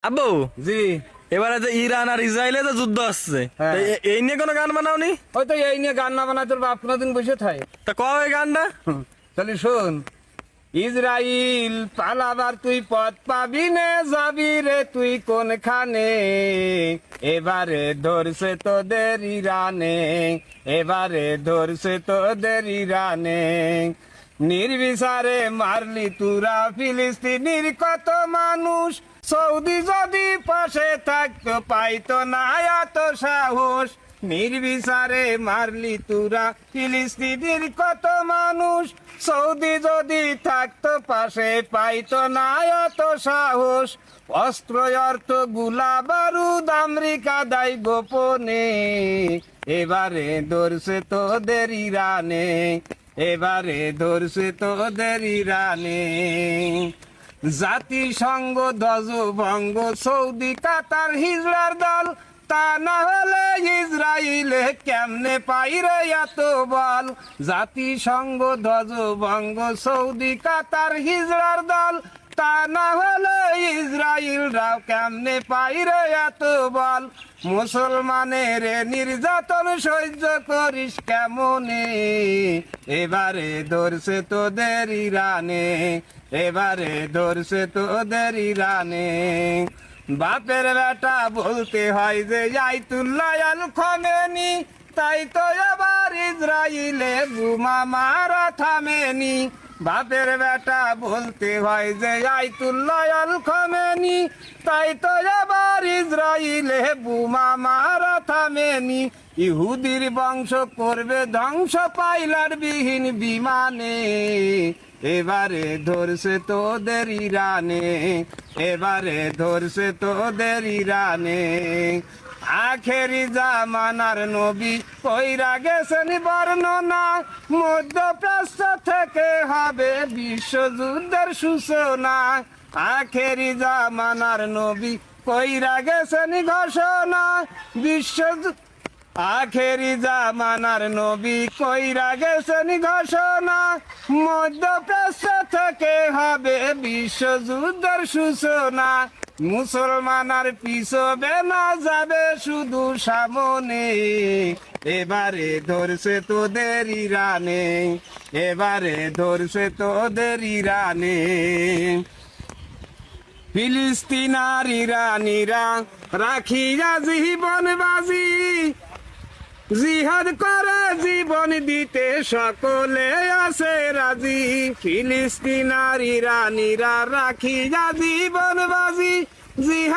আব্বু, জি। এবারে যে ইরান আর ইসরায়েলে যে যুদ্ধ আসছে, হ্যাঁ। তা এই নিয়ে কোনো গান বানাওনি? ওই তো এই নিয়ে গান না বানায় তোর বাপ কোনোদিন বসে থাকে। তা কবে গানটা? তাহলে শোন, ইসরাইল পালাবার তুই পথ পাবি নে, যাবি রে তুই কোনখানে, এবারে ধরছে তোদের ইরানে, এবারে ধরছে তোদের ইরানে, নির্বিচারে মারলি তুরা ফিলিস্তিনির কত মানুষ, সৌদি যদি পাশে থাকতো পাইতো না এত সাহস, নির্বিচারে মারলি তুরা ফিলিস্তিনির কত মানুষ, সৌদি যদি থাকতো পাশে পাইতো না এত সাহস, অস্ত্র অর্থ গুলা বারুদ আমেরিকা দায় গোপনে, এবারে ধরছে তোদের ইরানে, এবারে ধরছে তোদের ইরানে, জাতিসংঘ ধ্বজভঙ্গ সৌদি কাতার হিজড়ার দল, তা না হলে ইসরায়েলে কেমনে পাইরে এত বল, জাতিসংঘ ধ্বজভঙ্গ সৌদি কাতার হিজড়ার দল, তা না হলে ইসরায়েলরাও কেমনে পাইরে এত বল, মুসলমানের নির্যাতন সহ্য করিস কেমনে, এবারে ধরছে তোদের ইরানে, এবারে ধরছে তোদের ইরানে, বাপের বেটা বলতে হয় যে আয়াতুল্লাহ আল খামেনি, তাই তো এবার ইসরায়েলে বোমা মারা থামেনি, বাপের বেটা বলতে হয় যে আয়াতুল্লাহ আল খামেনি, তাই তো এবার ইসরায়েলে বোমা মারা থামেনি, ইহুদির বংশ করবে ধ্বংস পাইলার বিহীন বিমানে, এবারে ধরছে তোদের ইরানে, এবারে ধরছে তোদের ইরানে, আখেরি জামানার নবী কইরা গেছেন বর্ণনা, মধ্যপ্রাচ্য থেকে হবে বিশ্বযুদ্ধের সূচনা, আখেরি জামানার নবী কইরা গেছেন ঘোষণা, আখেরি জামানার নবী কইরা গেছেন ঘোষণা, মধ্যপ্রাচ্য থেকে হবে বিশ্বযুদ্ধের সূচনা, মুসলমান আর পিছবে না যাবে শুধু সামনে, এবারে ধরছে তোদের ইরানে, এবারে ধরছে তোদের ইরানে, ফিলিস্তিন আর ইরানিরা রাখিয়া জীবন বাজি, জিহাদ করে জীবন দিতে সকলে আছে রাজি, ফিলিস্তিন আর ইরানিরা রাখিয়া জীবন বাজি, জিহাদ